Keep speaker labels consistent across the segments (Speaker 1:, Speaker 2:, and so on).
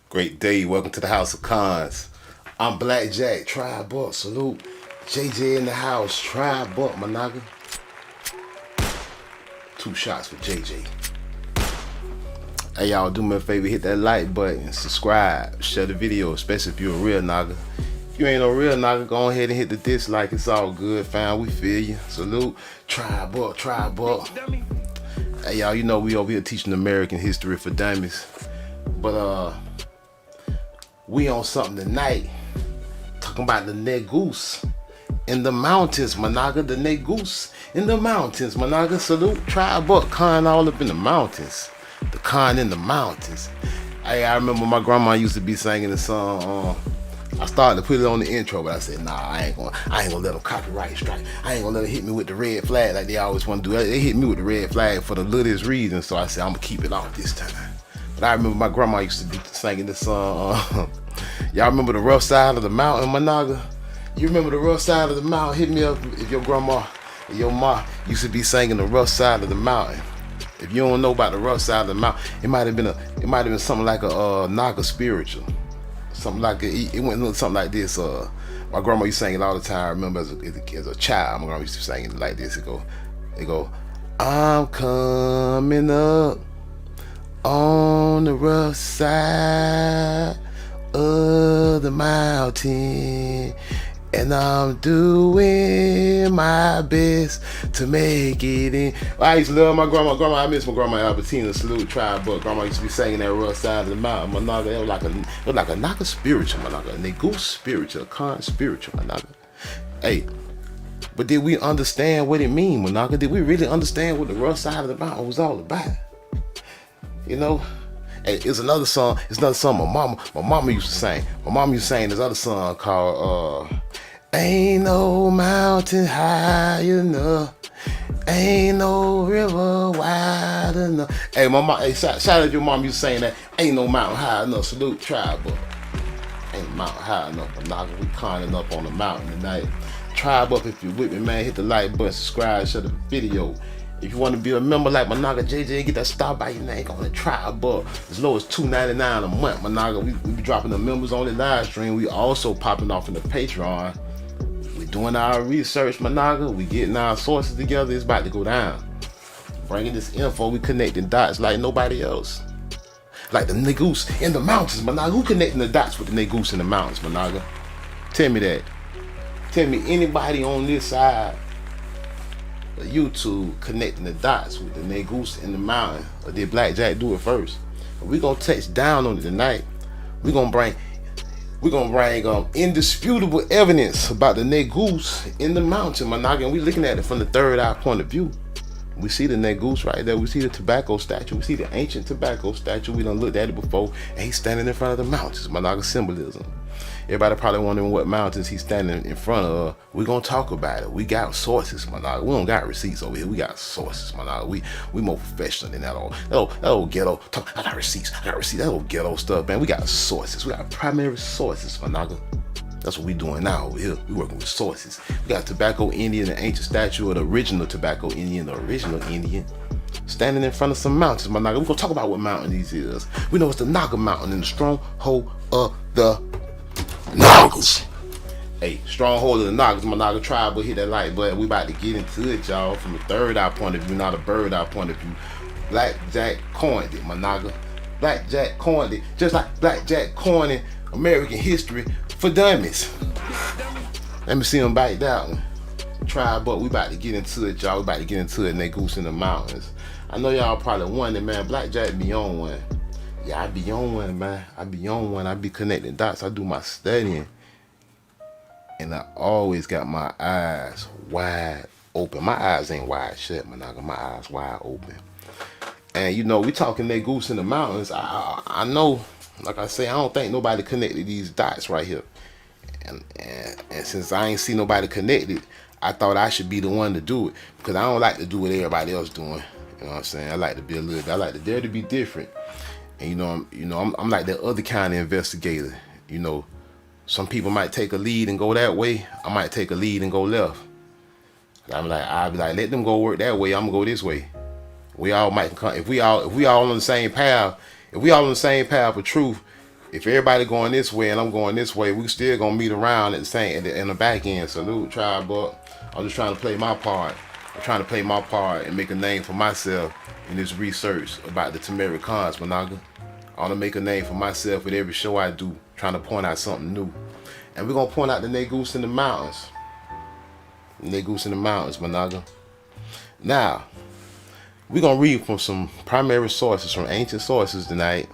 Speaker 1: Great day. Welcome to the House of Cons. I'm Blackjack. Tribe Buck. Salute. JJ in the house. Tribe Buck, my nigga. 2 shots for JJ. Hey, y'all, do me a favor. Hit that like button. Subscribe. Share the video, especially if you're a real nigga. If you ain't no real nigga, go ahead and hit the dislike. It's all good, fam. We feel you. Salute. Tribe Buck. Tribe Buck. Hey, y'all, you know we over here teaching American history for dummies. But, we on something tonight, talking about the Negus in the mountains, my nigga. The Negus in the mountains, my nigga. Salute. Tribe Buck. Con all up in the mountains. The con in the mountains. Hey, I remember my grandma used to be singing the song. I started to put it on the intro, but I said, nah, I ain't gonna let them copyright strike. I ain't gonna let them hit me with the red flag like they always want to do. They hit me with the red flag for the littlest reason, so I said I'm gonna keep it off this time. But I remember my grandma used to be singing this song. Y'all remember the rough side of the mountain, my nigga? You remember the rough side of the mountain? Hit me up if your grandma or your ma used to be singing the rough side of the mountain. If you don't know about the rough side of the mountain, it might have been something like a Naga spiritual, something like it went something like this. My grandma used to sing it all the time. I remember as a child, my grandma used to sing it like this. It go, I'm coming up on the rough side of the mountain, and I'm doing my best to make it in. I used to love my grandma. I miss my grandma Albertina. Salute. Tribe Buck. Grandma used to be singing that rough side of the mountain. My nigga, it was like a knocker spiritual, my nigga. A Negus spiritual, a con spiritual, my nigga. Hey, but did we understand what it mean, my nigga? Did we really understand what the rough side of the mountain was all about? You know? Hey, it's another song my mama used to sing. My mama used to sing this other song called Ain't no mountain high enough, ain't no river wide enough. Hey, shout out to your mom used to saying that. Ain't no mountain high enough. Salute. Tribe Buck. Ain't no mountain high enough. I'm knocking. We climbing up on the mountain tonight. Tribe Up if you're with me, man. Hit the like button, subscribe, share the video. If you want to be a member like my nigga JJ, get that star by your name on the Tribe Up. As low as $2.99 a month, my nigga. We be dropping the members on the live stream. We also popping off in the Patreon. We doing our research, my nigga. We getting our sources together. It's about to go down. Bringing this info, we connecting dots like nobody else. Like the Negus in the mountains, my nigga. Who connecting the dots with the Negus in the mountains, my nigga? Tell me that. Tell me anybody on this side of YouTube connecting the dots with the Negus in the mountain, or did Blackjack do it first? We're gonna touch down on it tonight. We're gonna bring indisputable evidence about the Negus in the mountain, my nigga. And we're looking at it from the third eye point of view. We see the Negus right there. We see the tobacco statue. We see the ancient tobacco statue. We done looked at it before. And he's standing in front of the mountains, my nigga. Symbolism. Everybody probably wondering what mountains he's standing in front of. We're gonna talk about it. We got sources, my nigga. We don't got receipts over here. We got sources, my nigga. We more professional than that old ghetto talk. I got receipts. That old ghetto stuff, man. We got sources. We got primary sources, my nigga. That's what we doing now over here. We working with sources. We got tobacco Indian, the ancient statue of the original tobacco Indian, standing in front of some mountains, my nigga. We're gonna talk about what mountain these is. We know it's the Naga Mountain in the stronghold of the Negroes. Hey, stronghold of the Negroes, my nigga. Tribe will hit that like button. We about to get into it, y'all, from a third eye point of view, not a bird eye point of view. Blackjack coined it, my nigga. Blackjack coined it, just like Blackjack coining American history for dummies. Let me see him bite that one. Tribe, but we about to get into it, y'all. We about to get into it. Negus in the mountains. I know y'all probably wondering, man. Blackjack be on one. Yeah, I be on one, man. I be on one. I be connecting dots. I do my studying, and I always got my eyes wide open. My eyes ain't wide shut, my nigga. My eyes wide open. And you know, we talking Negus in the mountains. I know, like I say, I don't think nobody connected these dots right here. And since I ain't see nobody connected, I thought I should be the one to do it, because I don't like to do what everybody else doing. You know what I'm saying? I like to be I like to dare to be different. And I'm like that other kind of investigator. You know, some people might take a lead and go that way. I might take a lead and go left. I'll be like, let them go work that way. I'm gonna go this way. We all might come if we all on the same path. If we all on the same path of truth, if everybody going this way and I'm going this way, we still gonna meet around at the same in the back end. Salute, tribe, but I'm just trying to play my part. I'm trying to play my part and make a name for myself in this research about the Tamaricans, Managa. I want to make a name for myself with every show I do, trying to point out something new. And we're gonna point out the Negus in the Mountains. Negus in the Mountains, Managa. Now, we're going to read from some primary sources, from ancient sources tonight.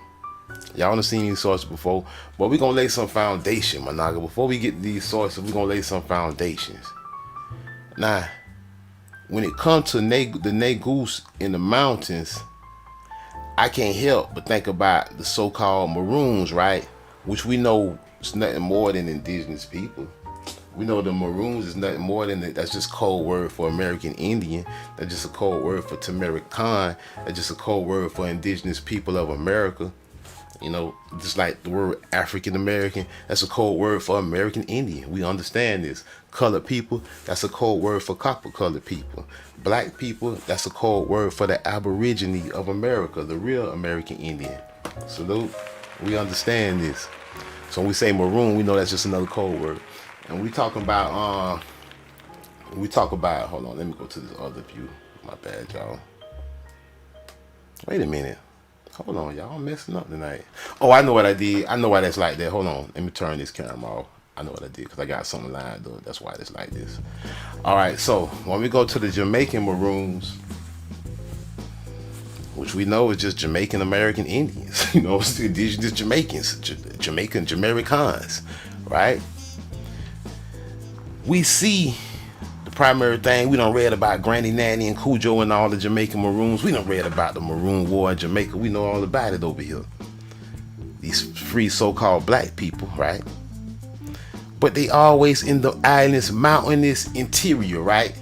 Speaker 1: Y'all done seen these sources before, but we're going to lay some foundation, Managa. Before we get to these sources, we're going to lay some foundations. Now, when it comes to the Negus in the Mountains, I can't help but think about the so-called Maroons, right? Which we know is nothing more than indigenous people. We know the Maroons is nothing more than that's just code word for American Indian. That's just a code word for Tamarican. That's just a code word for indigenous people of America. You know, just like the word African American, that's a code word for American Indian. We understand this. Colored people, that's a code word for copper colored people. Black people, that's a code word for the Aborigine of America, the real American Indian. Salute. We understand this. So when we say Maroon, we know that's just another code word. And we talk about, hold on, let me go to this other view. My bad, y'all. Wait a minute. Hold on, y'all. I'm messing up tonight. Oh, I know what I did. I know why that's like that. Hold on. Let me turn this camera off. I know what I did because I got something lined up. That's why it's like this. All right, so when we go to the Jamaican Maroons, which we know is just Jamaican American Indians, you know, it's the indigenous Jamaicans, Jamaican Jamaicans, right? We see the primary thing. We done read about Granny Nanny and Cujo and all the Jamaican Maroons. We done read about the Maroon War in Jamaica. We know all about it over here. These free so-called black people, right? But they always in the island's mountainous interior, right?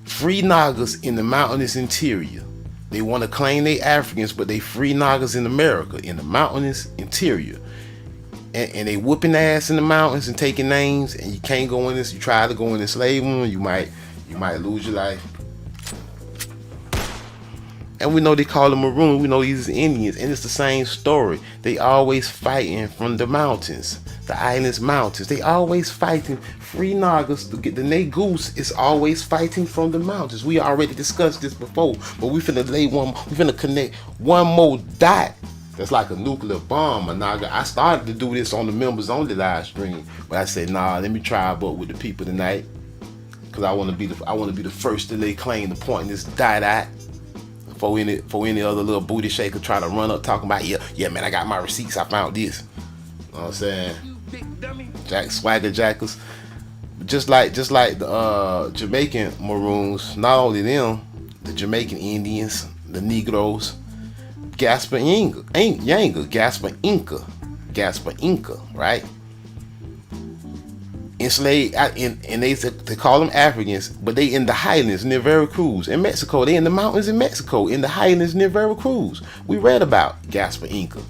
Speaker 1: Free Nagas in the mountainous interior. They want to claim they Africans, but they free Nagas in America, in the mountainous interior. And they whooping ass in the mountains and taking names, and you can't go in this. You try to go in and enslave them, you might lose your life. And we know they call them Maroon. We know these are Indians, and it's the same story. They always fighting from the mountains, the island's mountains. They always fighting. Free Nagas to get the Negus is always fighting from the mountains. We already discussed this before, but we finna connect one more dot. That's like a nuclear bomb, Managa. I started to do this on the members only live stream, but I said, nah, let me try it with the people tonight, because I want to be the first to lay claim to point this dot at for any other little booty shaker try to run up talking about yeah man, I got my receipts, I found this. You know what I'm saying? Jack swagger jackers. Just like the Jamaican Maroons, not only them, the Jamaican Indians, the Negroes. Gasper Inca, right? Enslaved, and they call them Africans, but they in the highlands near Veracruz in Mexico. They in the mountains in Mexico, in the highlands near Veracruz. We read about Gasper Inca.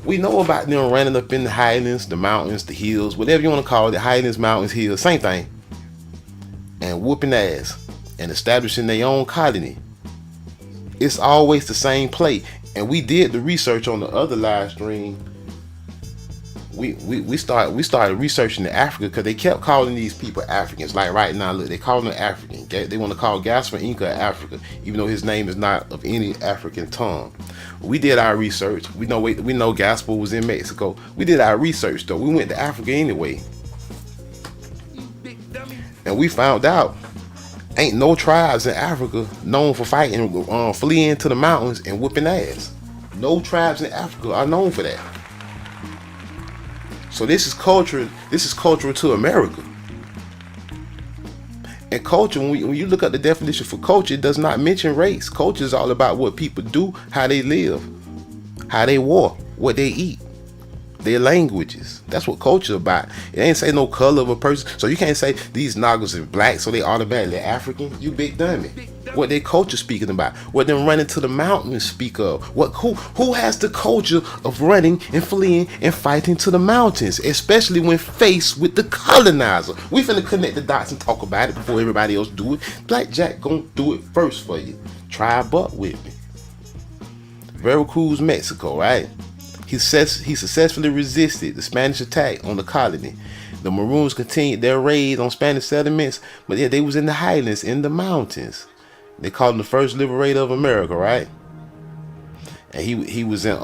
Speaker 1: We know about them running up in the highlands, the mountains, the hills, whatever you want to call it, the highlands, mountains, hills, same thing, and whooping ass and establishing their own colony. It's always the same play. And we did the research on the other live stream. We started researching the Africa because they kept calling these people Africans. Like right now, look, they call them African. They want to call Gasper Inca Africa, even though his name is not of any African tongue. We did our research. We know Gasper was in Mexico. We did our research though. We went to Africa anyway, and we found out ain't no tribes in Africa known for fighting, fleeing to the mountains and whooping ass. No tribes in Africa are known for that. So this is culture. This is cultural to America. And culture, when you look at the definition for culture, it does not mention race. Culture is all about what people do, how they live, how they walk, what they eat. their languages. That's what culture about. It ain't say no color of a person. So you can't say these Negroes are black, so they automatically African. You big dummy. What their culture speaking about? What them running to the mountains speak of? Who has the culture of running and fleeing and fighting to the mountains, especially when faced with the colonizer? We finna connect the dots and talk about it before everybody else do it. Blackjack gonna do it first for you. Try buck with me. Veracruz, Mexico, right? He successfully resisted the Spanish attack on the colony. The Maroons continued their raids on Spanish settlements, but yeah, they was in the highlands, in the mountains. They called him the first liberator of America, right? And he was in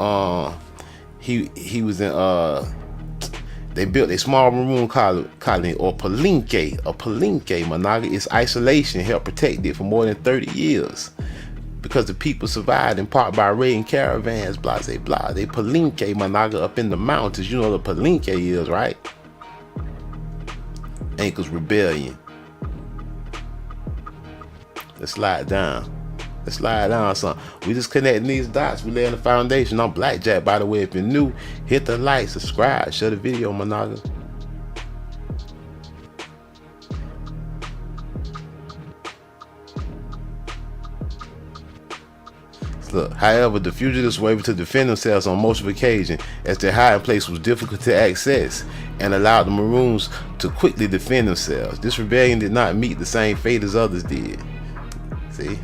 Speaker 1: they built a small Maroon colony, or Palenque. A Palenque, Managa, its isolation helped protect it for more than 30 years. Because the people survived in part by raiding caravans, blah, blah, blah. They Palenque, Managa, up in the mountains. You know what a Palenque is, right? Anchor's Rebellion. Let's slide down. Let's slide down something. We just connecting these dots. We laying the foundation. I'm Blackjack, by the way. If you're new, hit the like, subscribe, share the video, Managa. Look, however, the fugitives were able to defend themselves on multiple occasions, as their hiding place was difficult to access and allowed the Maroons to quickly defend themselves. This rebellion did not meet the same fate as others did. See?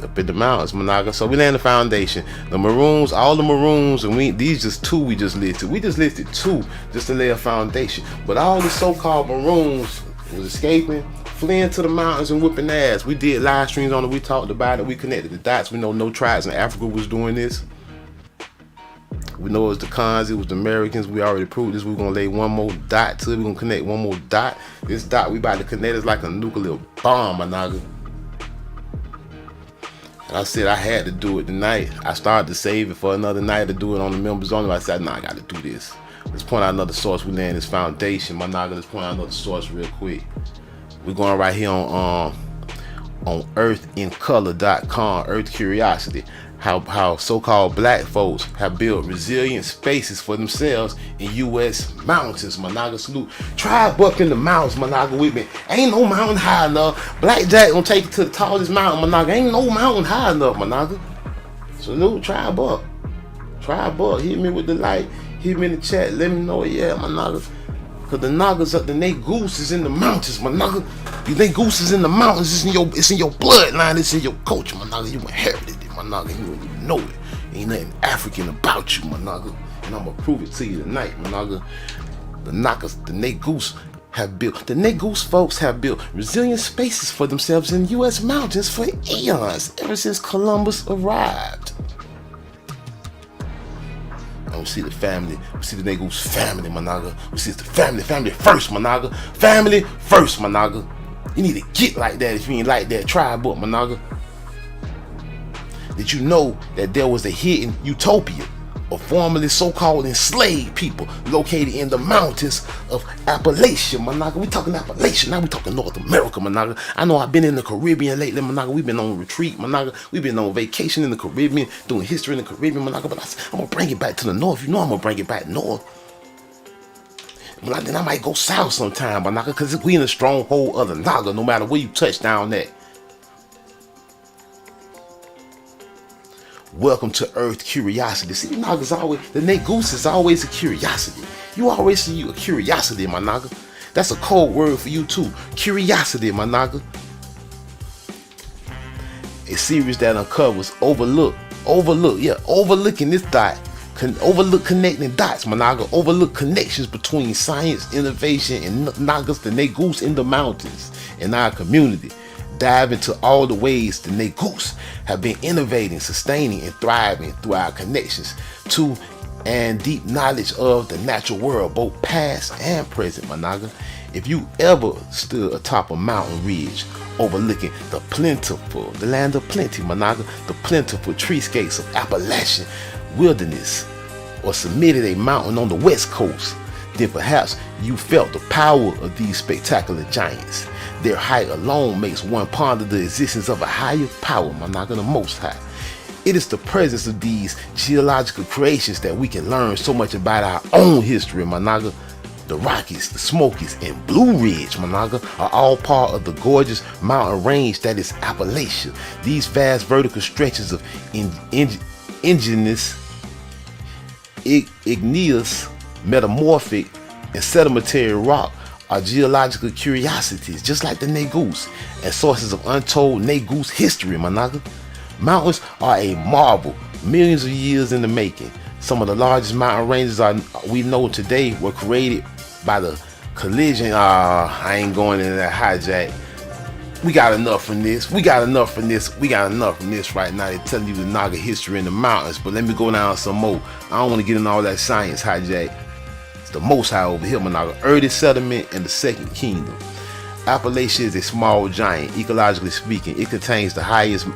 Speaker 1: Up in the mountains, Managa. So we laying the foundation. The Maroons, all the Maroons, and these just two we just listed. We just listed two just to lay a foundation. But all the so-called Maroons was escaping, fleeing to the mountains and whipping ass. We did live streams on it. We talked about it. We connected the dots. We know no tribes in Africa was doing this. We know it was the Khans, it was the Americans. We already proved this. We're going to lay one more dot to it. We're going to connect one more dot. This dot we about to connect is like a nuclear bomb, Managa. And I said I had to do it tonight. I started to save it for another night to do it on the members only. I said, nah, I got to do this. Let's point out another source. We laying this foundation, Managa. Let's point out another source real quick. We're going right here on earthincolor.com, Earth Curiosity. How so-called black folks have built resilient spaces for themselves in U.S. mountains, Managa. Salute. Try buck in the mountains, Managa, with me. Ain't no mountain high enough. Blackjack gonna take you to the tallest mountain, Managa. Ain't no mountain high enough, Managa. Salute. Try buck. Try buck. Hit me with the light. Hit me in the chat. Let me know, yeah, Managa. Cause the Negus up, the Negroes is in the mountains, Managa. The Negroes is in the mountains. It's in your bloodline. It's in your culture, Managa. You inherited it, Managa. You don't even know it. Ain't nothing African about you, Managa. And I'm gonna prove it to you tonight, Managa. The Negroes have built. The Negroes folks have built resilient spaces for themselves in U.S. mountains for eons, ever since Columbus arrived. We see the family. We see the Negroes family, Managa. We see it's the family first, Managa. Family first, Managa. You need to get like that if you ain't like that. Try book, Managa. Did you know that there was a hidden utopia of formerly so-called enslaved people located in the mountains of Appalachian, Managa? We talking Appalachian, now we talking North America, Managa. I know I've been in the Caribbean lately, Managa. We've been on retreat, Managa. We've been on vacation in the Caribbean, doing history in the Caribbean, Managa. But I'm gonna bring it back to the north. You know I'm gonna bring it back north. But then I might go south sometime, Managa, because we in a stronghold of the Naga, no matter where you touch down at. Welcome to Earth Curiosity. See, Naga's always, the Negus is always a curiosity. You always see you a curiosity, my Naga. That's a code word for you too. Curiosity, my Naga. A series that uncovers overlooking this dot. Overlook connecting dots, Managa. Overlook connections between science, innovation, and Nagas, the Negus in the mountains, in our community. Dive into all the ways the Negus have been innovating, sustaining, and thriving through our connections to and deep knowledge of the natural world, both past and present, Managa. If you ever stood atop a mountain ridge overlooking the land of plenty, Managa, the plentiful treescapes of Appalachian wilderness, or submitted a mountain on the west coast, then perhaps you felt the power of these spectacular giants. Their height alone makes one ponder the existence of a higher power, Managa, the Most High. It is the presence of these geological creations that we can learn so much about our own history, my naga. The Rockies, the Smokies, and Blue Ridge, my naga, are all part of the gorgeous mountain range that is Appalachia. These vast vertical stretches of igneous, metamorphic, and sedimentary rock are geological curiosities, just like the Negus, and sources of untold Negus history, my naga. Mountains are a marvel, millions of years in the making. Some of the largest mountain ranges we know today were created by the collision. I ain't going into that hijack. We got enough from this. We got enough from this right now. They're telling you the Naga history in the mountains, but let me go down some more. I don't want to get into all that science hijack. It's the Most High over here, my Naga. Early settlement and the Second Kingdom. Appalachia is a small giant, ecologically speaking. It contains the highest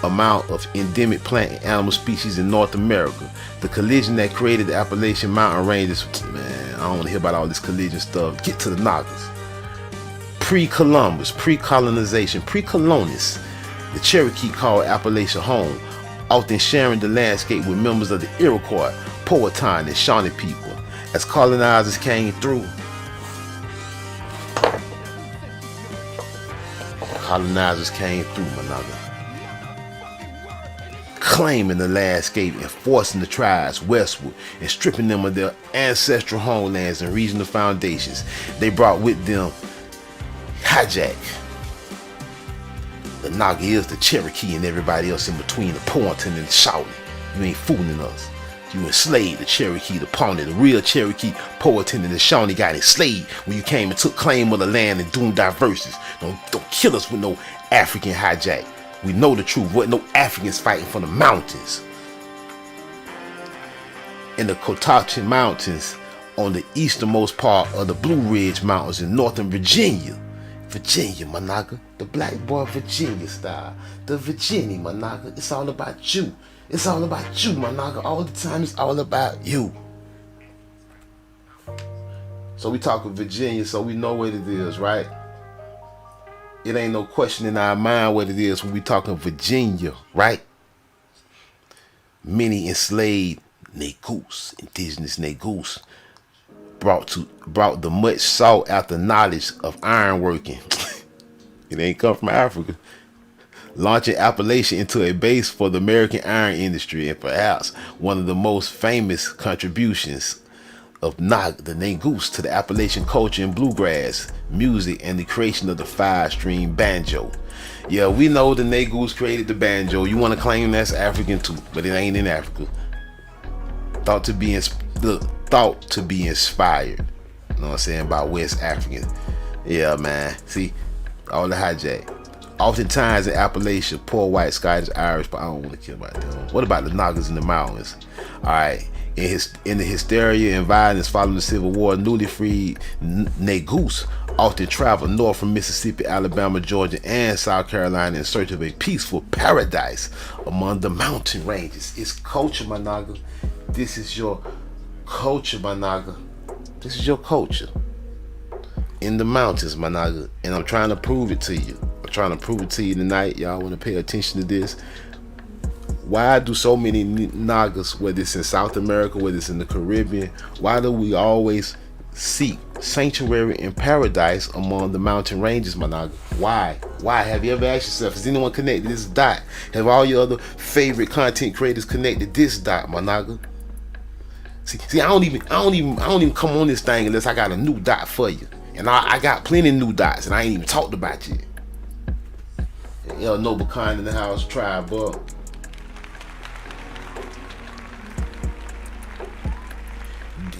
Speaker 1: amount of endemic plant and animal species in North America. The collision that created the Appalachian mountain ranges, man, I don't want to hear about all this collision stuff. Get to the Nagas. Pre-Columbus, pre-colonization, pre-colonists, the Cherokee called Appalachia home, often sharing the landscape with members of the Iroquois, Powhatan, and Shawnee people. As colonizers came through, my naga, claiming the landscape and forcing the tribes westward and stripping them of their ancestral homelands and regional foundations. They brought with them hijack. The Naga is the Cherokee and everybody else in between, the Powhatan and the Shawnee. You ain't fooling us. You enslaved the Cherokee, the Pawnee, the real Cherokee, Powhatan, and the Shawnee got enslaved when you came and took claim of the land and doomed diverses. Don't kill us with no African hijack. We know the truth. What no Africans fighting for the mountains. In the Cotache Mountains, on the easternmost part of the Blue Ridge Mountains in northern Virginia. Virginia, my naga. The black boy Virginia style. The Virginia, my naga. It's all about you. It's all about you, my naga. All the time it's all about you. So we talking Virginia, so we know what it is, right? It ain't no question in our mind what it is when we talking Virginia, right? Many enslaved Negus, indigenous Negus, brought the much sought after knowledge of ironworking. It ain't come from Africa. Launching Appalachia into a base for the American iron industry, and perhaps one of the most famous contributions of the Negus to the Appalachian culture and bluegrass music and the creation of the 5-string banjo. Yeah, we know the Negus created the banjo. You want to claim that's African too, but it ain't in Africa. Thought to be inspired. You know what I'm saying, about West African. Yeah, man. See, all the hijack. Oftentimes in Appalachia, poor white, Scottish, Irish, but I don't want to care about them. What about the Negus in the Mountains? All right. In the hysteria and violence following the Civil War, newly freed Negus often traveled north from Mississippi, Alabama, Georgia, and South Carolina in search of a peaceful paradise among the mountain ranges. It's culture, my naga. This is your culture, my naga. This is your culture. In the mountains, my naga. And I'm trying to prove it to you. I'm trying to prove it to you tonight. Y'all want to pay attention to this. Why do so many Nagas, whether it's in South America, whether it's in the Caribbean, why do we always seek sanctuary and paradise among the mountain ranges, my Naga? Why? Why? Have you ever asked yourself, is anyone connected to this dot? Have all your other favorite content creators connected this dot, my Naga? See, I don't even come on this thing unless I got a new dot for you. And I got plenty of new dots, and I ain't even talked about you. El Noble Kind in the house, tribe up.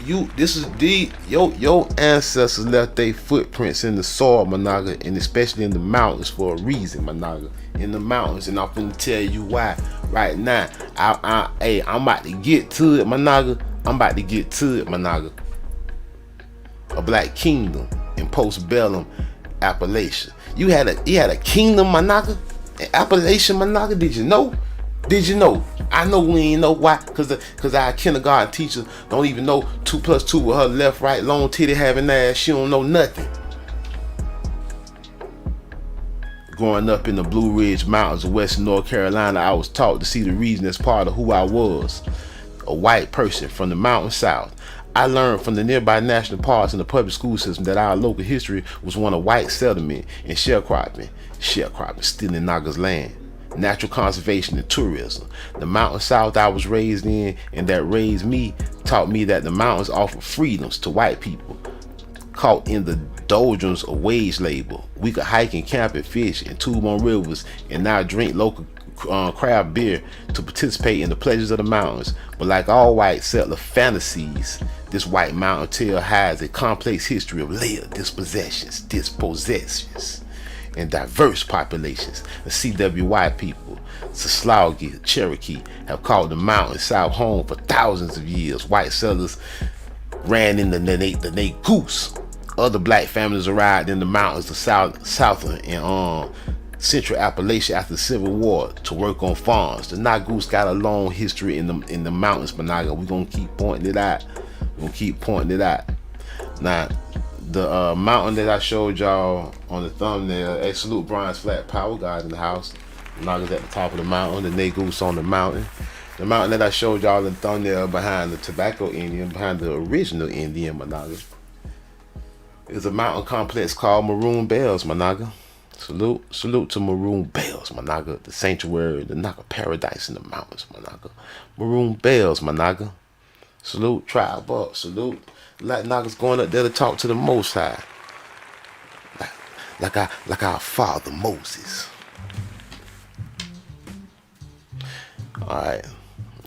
Speaker 1: Your ancestors left their footprints in the soil, my naga, and especially in the mountains for a reason, my naga. In the mountains, and I'm gonna tell you why right now. I'm about to get to it, my naga. I'm about to get to it, my naga. A black kingdom in postbellum Appalachia. You had a kingdom, my naga, in Appalachia, my naga. Did you know? Did you know? I know we ain't know why, cause our kindergarten teacher don't even know 2 + 2 with her left, right, long titty having ass. She don't know nothing. Growing up in the Blue Ridge Mountains of western North Carolina, I was taught to see the region as part of who I was, a white person from the mountain south. I learned from the nearby national parks and the public school system that our local history was one of white settlement and sharecropping, stealing Naga's land, natural conservation and tourism. The mountain south I was raised in and that raised me taught me that the mountains offer freedoms to white people caught in the doldrums of wage labor. We could hike and camp and fish and tube on rivers and now drink local craft beer to participate in the pleasures of the mountains. But like all white settler fantasies, this white mountain tale hides a complex history of layered dispossessions, and diverse populations. The CWY people, Sislaugi, Cherokee, have called the mountain south home for thousands of years. White settlers ran in the Negus. Other black families arrived in the mountains of southern and central Appalachia after the Civil War to work on farms. The Negroes got a long history in the mountains, Managa. We're gonna keep pointing it out. Now, the mountain that I showed y'all on the thumbnail, hey, salute Brian's Flat Power God in the house. Naga's at the top of the mountain, the Negus on the mountain. The mountain that I showed y'all in the thumbnail behind the tobacco Indian, behind the original Indian Managa, is a mountain complex called Maroon Bells, Managa. Salute to Maroon Bells, Managa, the sanctuary, the Naga paradise in the mountains, Managa. Maroon Bells, Managa. Salute, tribe up, salute. Like Naga's going up there to talk to the Most High. Like our father Moses. Alright,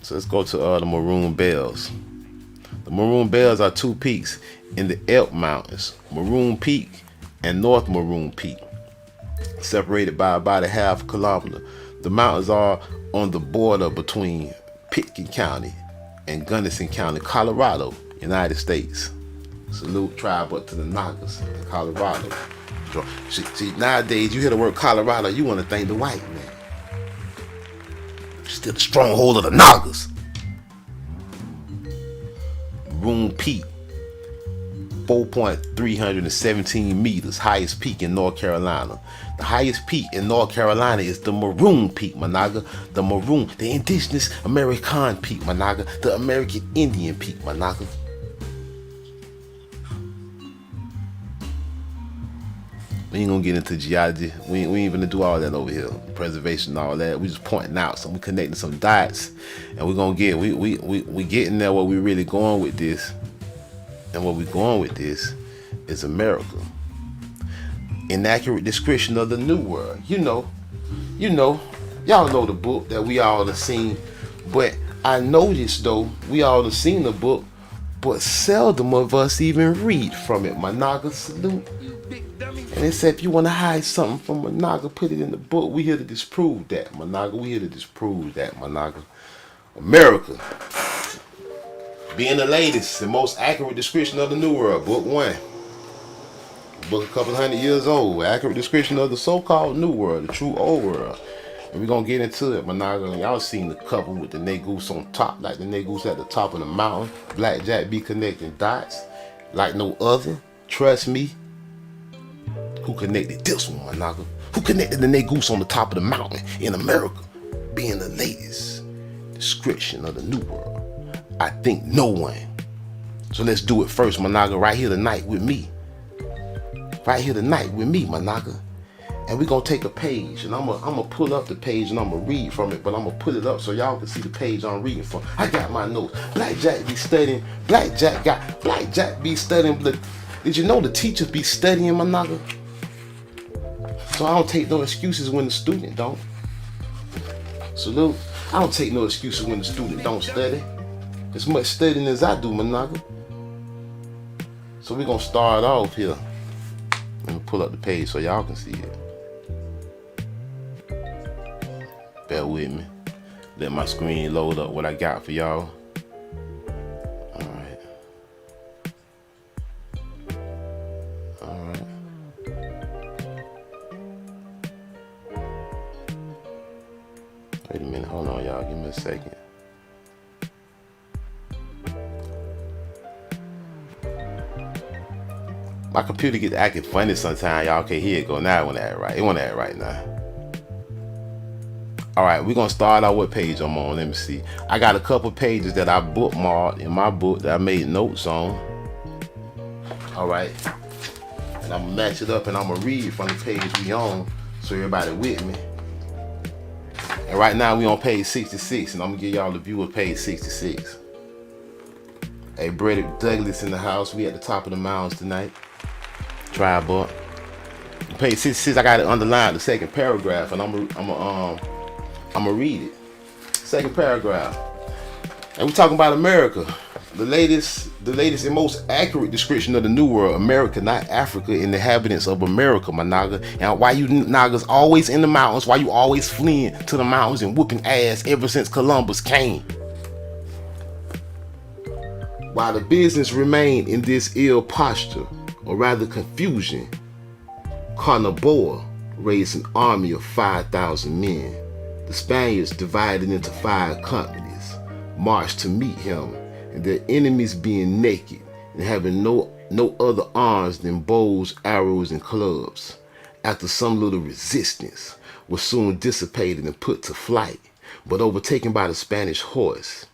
Speaker 1: so let's go to the Maroon Bells. The Maroon Bells are two peaks in the Elk Mountains, Maroon Peak and North Maroon Peak, separated by about a half kilometer. The mountains are on the border between Pitkin County and Gunnison County, Colorado, United States. Salute, tribe up to the Nagas in Colorado. See, nowadays you hear the word Colorado, you want to thank the white man. Still the stronghold of the Nagas. Maroon Peak, 4,317 meters, highest peak in North Carolina. The highest peak in North Carolina is the Maroon Peak, Managa. The Maroon, the indigenous American Peak, Managa. The American Indian Peak, Managa. We ain't gonna get into geology. We ain't even gonna do all that over here. Preservation and all that. We just pointing out some, we connecting some dots, and we're gonna get we getting there. Where we really going with this, and where we going with this is America. Inaccurate description of the New World. You know, y'all know the book that we all have seen, but I noticed though we all have seen the book, but seldom of us even read from it. Managa, salute. And they said if you want to hide something from Managa, put it in the book. We here to disprove that, Managa. We here to disprove that, Managa. America, being the latest and most accurate description of the New World, book 1. Book a couple hundred years old. Accurate description of the so-called New World, the true old world. And we're going to get into it, Managa. Y'all seen the cover with the Negus on top, like the Negus at the top of the mountain. Blackjack be connecting dots like no other. Trust me. Who connected this one, Managa? Who connected the Negus on the top of the mountain in America, being the latest description of the New World? I think no one. So let's do it first, Managa, right here tonight with me. Right here tonight with me, Managa. And we're going to take a page, and I'm gonna pull up the page, and I'm going to read from it, but I'm going to put it up so y'all can see the page I'm reading from. I got my notes. Blackjack be studying. Blackjack be studying. Did you know the teachers be studying, Managa? So I don't take no excuses when the student don't. Salute. I don't take no excuses when the student don't study. As much studying as I do, Managa. So we're going to start off here. Let me pull up the page so y'all can see it. Bear with me. Let my screen load up what I got for y'all. Alright. Wait a minute, hold on y'all, give me a second. My computer get acting funny sometimes. Y'all can't hear it go now. It won't act right. It won't act right now. Alright, we're gonna start out what page I'm on. Let me see. I got a couple pages that I bookmarked in my book that I made notes on. Alright. And I'm gonna match it up and I'm gonna read from the page we on so everybody with me. And right now we on page 66 and I'm gonna give y'all the view of page 66. Hey, Brady Douglas in the house. We at the top of the mountains tonight. Try, boy. Page 66, I got it underlined, the second paragraph, and I'm gonna read it. Second paragraph. And we're talking about America. The latest and most accurate description of the New World, America, not Africa, inhabitants of America, my naga. And why you nagas always in the mountains, why you always fleeing to the mountains and whooping ass ever since Columbus came. While the business remained in this ill posture, or rather confusion, Carnaboa raised an army of 5,000 men. The Spaniards, divided into 5 companies, marched to meet him, and their enemies being naked and having no other arms than bows, arrows, and clubs, after some little resistance, were soon dissipated and put to flight, but overtaken by the Spanish horse.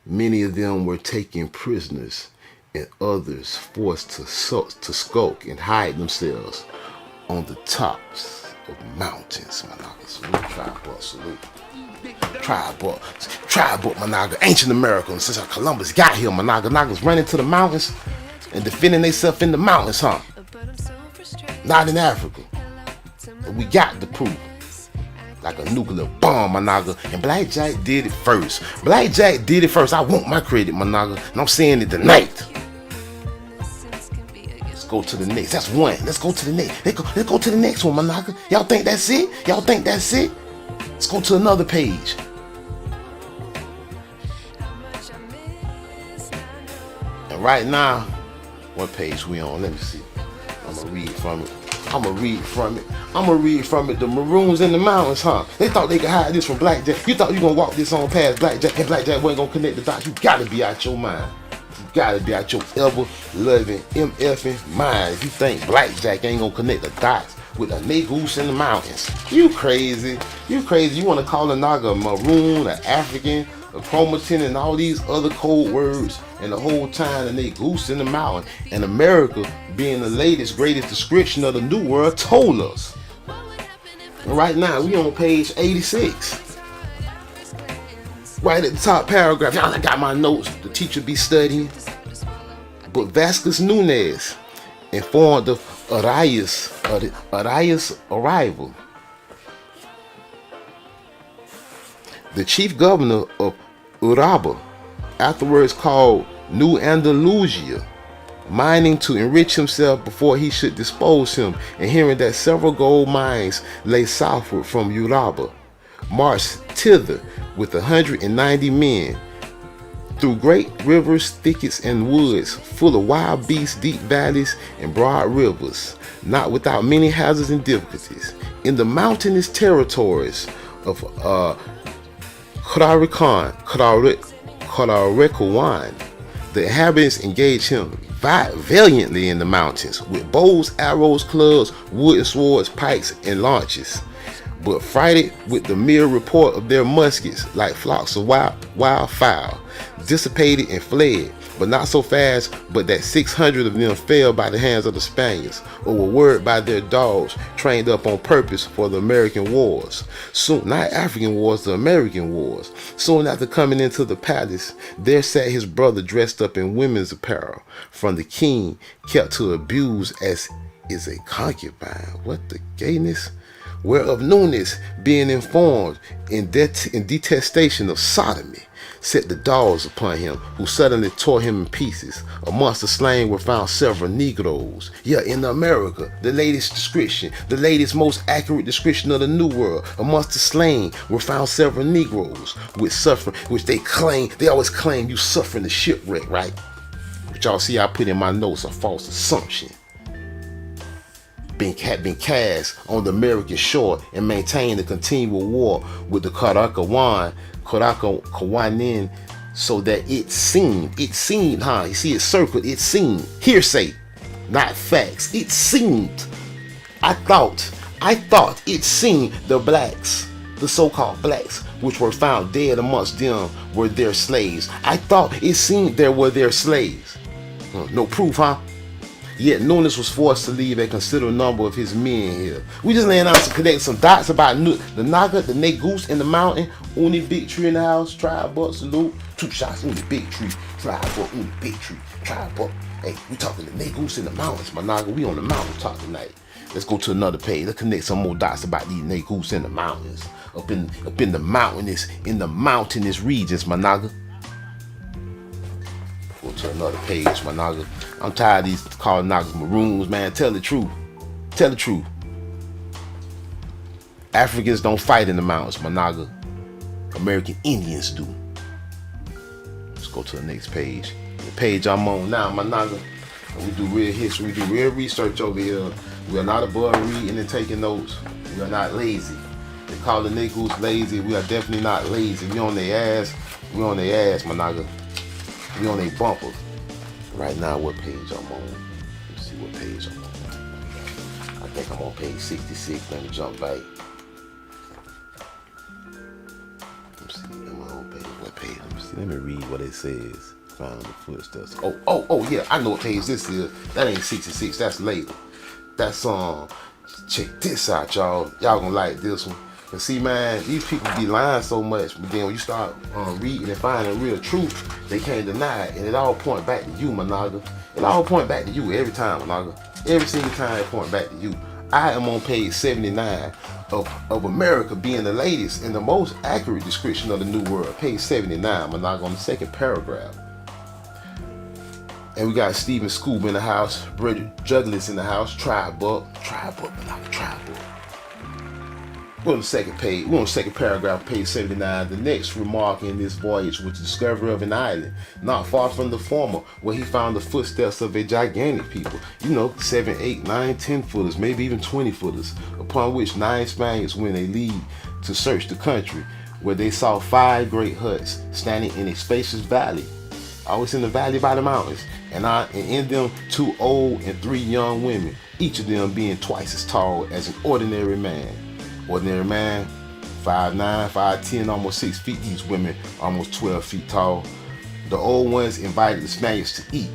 Speaker 1: Many of them were taken prisoners, and others forced to skulk and hide themselves on the tops of mountains. My naga, salute, tribal, salute. Tribal, my naga. Ancient Americans, since Columbus got here, my naga, nagas running to the mountains and defending themselves in the mountains, huh? Not in Africa. But we got the proof. Like a nuclear bomb, my naga. And Blackjack did it first. Blackjack did it first. I want my credit, my naga. And I'm saying it tonight. Let's go to the next. That's one. Let's go to the next. Let's go to the next one, my naga. Y'all think that's it? Y'all think that's it? Let's go to another page. And right now, what page we on? Let me see. I'm gonna read from it. The Maroons in the Mountains, huh? They thought they could hide this from Blackjack. You thought you gonna walk this on past Blackjack and Blackjack wasn't gonna connect the dots. You gotta be out your mind. You gotta be out your ever-loving, MFing mind. If you think Blackjack ain't gonna connect the dots with a Negus in the Mountains, you crazy. You crazy. You wanna call a naga a Maroon, an African, a chromatin, and all these other code words, and the whole time the Negus in the Mountain. And America, being the latest, greatest description of the New World, told us. And right now, we on page 86. Right at the top paragraph. Y'all, I got my notes. The teacher be studying. But Vasquez Nunez informed of Arias' arrival. The chief governor of Uraba, afterwards called New Andalusia, mining to enrich himself before he should dispose him, and hearing that several gold mines lay southward from Uraba, marched thither with 190 men, through great rivers, thickets, and woods, full of wild beasts, deep valleys, and broad rivers, not without many hazards and difficulties. In the mountainous territories of Kararekowan, the inhabitants engaged him valiantly in the mountains with bows, arrows, clubs, wooden swords, pikes, and launches. But frighted with the mere report of their muskets, like flocks of wild fowl, dissipated and fled, but not so fast but that 600 of them fell by the hands of the Spaniards, or were worried by their dogs, trained up on purpose for the American wars. Soon, not African wars, the American wars. Soon after coming into the palace, there sat his brother dressed up in women's apparel, from the king, kept to abuse as is a concubine. What the gayness? Whereof Nunes, being informed in detestation of sodomy, set the dogs upon him, who suddenly tore him in pieces. Amongst the slain were found several Negroes. Yeah, in America, the latest description, the latest, most accurate description of the New World. Amongst the slain were found several Negroes, which they always claim you suffering the shipwreck, right? But y'all see, I put in my notes a false assumption. Been cast on the American shore and maintained a continual war with the Karakawanin, so that it seemed, huh? You see, it circled, it seemed, hearsay, not facts. It seemed, I thought it seemed the blacks, the so-called blacks, which were found dead amongst them, were their slaves. I thought it seemed there were their slaves. No proof, huh? Yet Nunes was forced to leave a considerable number of his men here. We just laying out to connect some dots about the Naga, the Negus in the mountain, Uni big tree in the house, tribe buck, salute, 2 shots, Uni big tree, tribe buck, Uni big tree, tribe buck. Hey, we talking the Negus in the mountains, my Naga. We on the mountain top tonight. Let's go to another page. Let's connect some more dots about these Negus in the mountains, up in the mountainous regions, my Naga. Go to another page, my Naga. I'm tired of these called Nagas Maroons, man. Tell the truth. Tell the truth. Africans don't fight in the mountains, my Naga. American Indians do. Let's go to the next page. The page I'm on now, my Naga. We do real history. We do real research over here. We are not above reading and taking notes. We are not lazy. They call the Negroes lazy. We are definitely not lazy. We on their ass. We on their ass, my Naga. We on their bumper. Right now, what page I'm on? Let's see what page I'm on. I think I'm on page 66. Let me jump back. Let's see. Am I on page? What page? Let me see. Let me read what it says. Find the footsteps. Oh, yeah. I know what page this is. That ain't 66. That's later. That's check this out, y'all. Y'all gonna like this one. But see, man, these people be lying so much, but then when you start reading and finding real truth, they can't deny it. And it all point back to you, my Naga. It all point back to you every time, my Naga. Every single time it point back to you. I am on page 79 of America being the latest and the most accurate description of the New World. Page 79, my Naga, on the second paragraph. And we got Stephen Scoob in the house, Bridget Juggless in the house, Tribe Buck, my Naga, Tribe Buck. We're on the second page. We're on the second paragraph, page 79. The next remark in this voyage was the discovery of an island, not far from the former, where he found the footsteps of a gigantic people. 7, 8, 9, 10 footers, maybe even 20 footers, upon which 9 Spaniards went a lead to search the country, where they saw 5 great huts standing in a spacious valley, always in the valley by the mountains, and in them 2 old and 3 young women, each of them being twice as tall as an ordinary man. Ordinary man, 5'9", 5'10", almost 6 feet. These women almost 12 feet tall. The old ones invited the Spaniards to eat,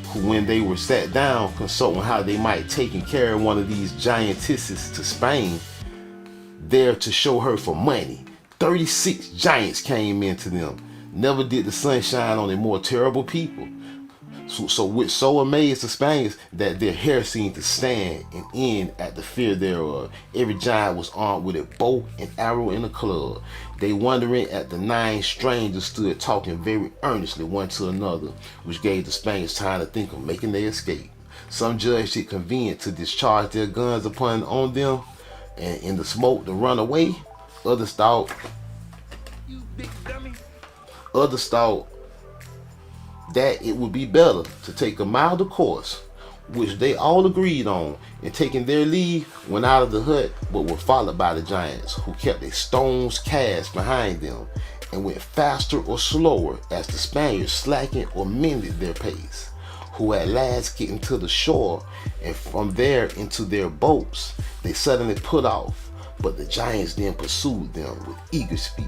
Speaker 1: who when they were sat down consulting how they might take and carry one of these giantesses to Spain, there to show her for money. 36 giants came into them. Never did the sun shine on a more terrible people. Which so amazed the Spaniards that their hair seemed to stand and end at the fear thereof. Every giant was armed with a bow and arrow and a club. They wondering at the 9 strangers stood talking very earnestly one to another, which gave the Spaniards time to think of making their escape. Some judged it convenient to discharge their guns on them and in the smoke to run away. Others thought that it would be better to take a milder course, which they all agreed on, and taking their leave went out of the hut, but were followed by the giants, who kept a stone's cast behind them and went faster or slower as the Spaniards slackened or mended their pace, who at last getting to the shore, and from there into their boats they suddenly put off, but the giants then pursued them with eager speed.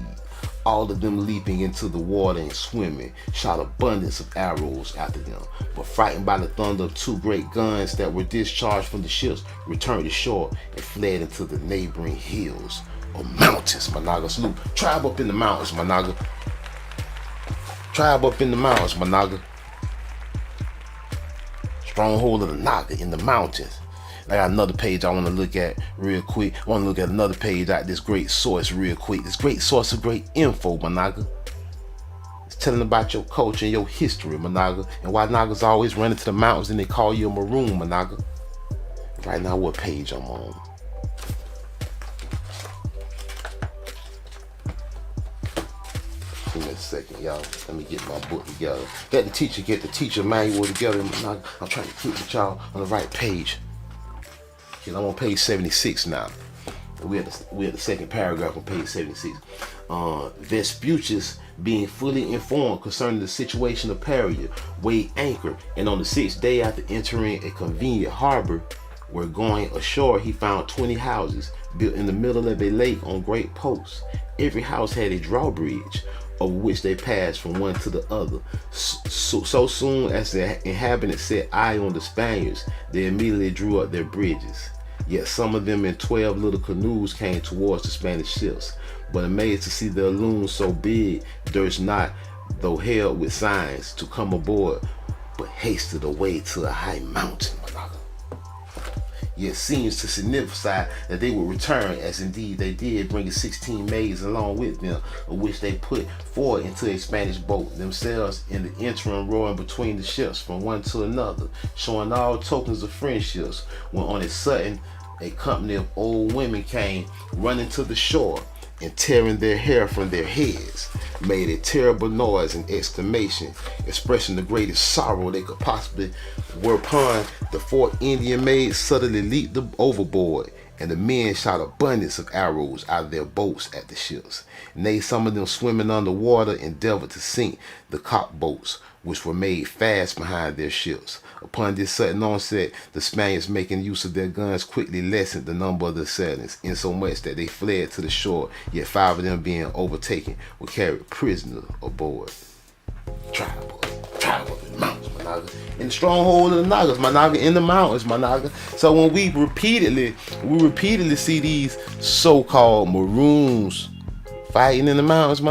Speaker 1: All of them leaping into the water and swimming, shot abundance of arrows after them, but frightened by the thunder of 2 great guns that were discharged from the ships, returned to shore and fled into the neighboring hills or mountains, my Naga. Salute. Tribe up in the mountains, my Naga. Tribe up in the mountains, my Naga. Stronghold of the Naga in the mountains. I got another page I want to look at real quick. I want to look at another page out this great source real quick. This great source of great info, my Naga. It's telling about your culture and your history, my Naga, and why Nagas always run into the mountains and they call you a Maroon, my Naga. Right now, what page I'm on? Give me a second, y'all. Let me get my book together. Get the teacher manual together, my Naga. I'm trying to keep with y'all on the right page. I'm on page 76 now. We're at the second paragraph on page 76. Vespucius being fully informed concerning the situation of Paria, weighed anchor, and on the 6th day after entering a convenient harbor, where going ashore, he found 20 houses built in the middle of a lake on great posts. Every house had a drawbridge, over which they passed from one to the other. So soon as the inhabitants set eye on the Spaniards, they immediately drew up their bridges. Yet some of them in 12 little canoes came towards the Spanish ships, but amazed to see their looms so big, durst not, though held with signs, to come aboard, but hasted away to a high mountain. Yet seems to signify that they would return, as indeed they did, bringing 16 maids along with them, of which they put 4 into a Spanish boat, themselves in the interim rowing between the ships from one to another, showing all tokens of friendships, when on a sudden a company of old women came running to the shore, and tearing their hair from their heads, made a terrible noise and exclamation, expressing the greatest sorrow they could possibly, whereupon the 4 Indian maids suddenly leaped overboard, and the men shot abundance of arrows out of their boats at the ships. Nay, some of them swimming underwater endeavored to sink the cock boats, which were made fast behind their ships. Upon this sudden onset, the Spaniards, making use of their guns, quickly lessened the number of the assailants, insomuch that they fled to the shore, yet 5 of them being overtaken were carried prisoners aboard. Tribe up in the mountains, my naga. In the stronghold of the Nagas, my naga, in the mountains, my naga. So when we repeatedly see these so-called Maroons fighting in the mountains, my